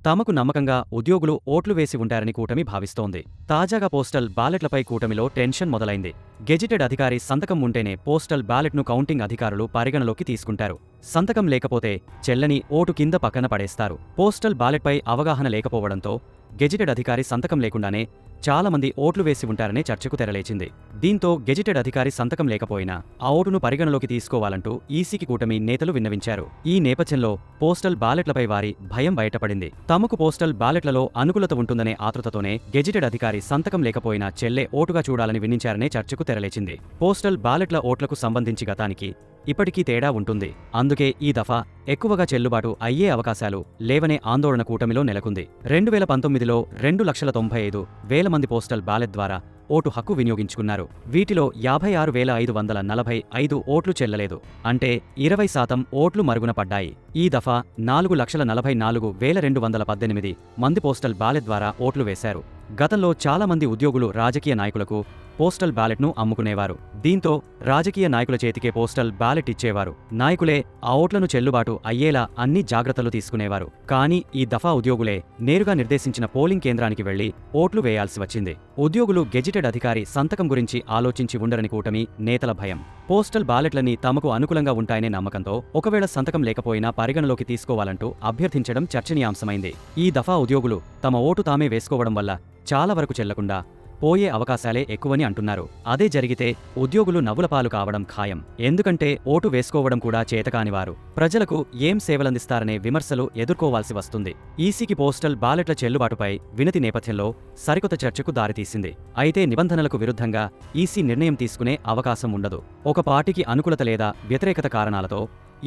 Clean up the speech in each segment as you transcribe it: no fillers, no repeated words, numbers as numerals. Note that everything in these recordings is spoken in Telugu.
తమకు నమ్మకంగా ఉద్యోగులు ఓట్లు వేసి ఉంటారని కూటమి భావిస్తోంది. తాజాగా పోస్టల్ బ్యాలెట్లపై కూటమిలో టెన్షన్ మొదలైంది. గెజిటెడ్ అధికారి సంతకం ఉంటేనే పోస్టల్ బ్యాలెట్ను కౌంటింగ్ అధికారులు పరిగణలోకి తీసుకుంటారు. సంతకం లేకపోతే చెల్లని ఓటు కింద పక్కన పడేస్తారు. పోస్టల్ బ్యాలెట్పై అవగాహన లేకపోవడంతో గెజిటెడ్ అధికారి సంతకం లేకుండానే చాలా మంది ఓట్లు వేసి ఉంటారనే చర్చకు తెరలేచింది. దీంతో గెజిటెడ్ అధికారి సంతకం లేకపోయినా ఆ ఓటును పరిగణలోకి తీసుకోవాలంటూ ఈసీకి కూటమి నేతలు విన్నవించారు. ఈ నేపథ్యంలో పోస్టల్ బ్యాలెట్లపై వారి భయం బయటపడింది. తమకు పోస్టల్ బ్యాలెట్లలో అనుకూలత ఉంటుందనే ఆతృతతోనే గెజిటెడ్ అధికారి సంతకం లేకపోయినా చెల్లే ఓటుగా చూడాలని విన్నించారనే చర్చకు తెరలేచింది. పోస్టల్ బ్యాలెట్ల ఓట్లకు సంబంధించి గతానికి ఇప్పటికీ తేడా ఉంటుంది. అందుకే ఈ దఫా ఎక్కువగా చెల్లుబాటు అయ్యే అవకాశాలు లేవనే ఆందోళన కూటమిలో నెలకొంది. 2019లో 2,95,000 మంది పోస్టల్ బ్యాలెట్ ద్వారా ఓటు హక్కు వినియోగించుకున్నారు. వీటిలో 56,545 ఓట్లు చెల్లలేదు. అంటే 20% ఓట్లు మరుగున పడ్డాయి. ఈ దఫా 4,44,218 మంది పోస్టల్ బ్యాలెట్ ద్వారా ఓట్లు వేశారు. గతంలో చాలా మంది ఉద్యోగులు రాజకీయ నాయకులకు పోస్టల్ బ్యాలెట్ను అమ్ముకునేవారు. దీంతో రాజకీయ నాయకుల చేతికే పోస్టల్ బ్యాలెట్ ఇచ్చేవారు. నాయకులే ఆ ఓట్లను చెల్లుబాటు అయ్యేలా అన్ని జాగ్రత్తలు తీసుకునేవారు. కానీ ఈ దఫా ఉద్యోగులే నేరుగా నిర్దేశించిన పోలింగ్ కేంద్రానికి వెళ్లి ఓట్లు వేయాల్సి వచ్చింది. ఉద్యోగులు గెజిటెడ్ అధికారి సంతకం గురించి ఆలోచించి ఉండరని కూటమి నేతల భయం. పోస్టల్ బ్యాలెట్లన్నీ తమకు అనుకూలంగా ఉంటాయనే నమ్మకంతో ఒకవేళ సంతకం లేకపోయినా పరిగణలోకి తీసుకోవాలంటూ అభ్యర్థించడం చర్చనీయాంశమైంది. ఈ దఫా ఉద్యోగులు తమ ఓటు తామే వేసుకోవడం వల్ల చాలా వరకు చెల్లకుండా పోయే అవకాశాలే ఎక్కువని అంటున్నారు. అదే జరిగితే ఉద్యోగులు నవ్వులపాలు కావడం ఖాయం. ఎందుకంటే ఓటు వేసుకోవడం కూడా చేతకానివారు ప్రజలకు ఏం సేవలందిస్తారనే విమర్శలు ఎదుర్కోవాల్సి వస్తుంది. ఈసీకి పోస్టల్ బ్యాలెట్ల చెల్లుబాటుపై వినతి నేపథ్యంలో సరికొత్త చర్చకు దారితీసింది. అయితే నిబంధనలకు విరుద్ధంగా ఈసీ నిర్ణయం తీసుకునే అవకాశం ఉండదు. ఒక పార్టీకి అనుకూలత లేదా వ్యతిరేకత కారణాలతో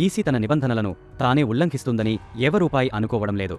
ఈసీ తన నిబంధనలను తానే ఉల్లంఘిస్తుందని ఎవరూపాయి అనుకోవడం లేదు.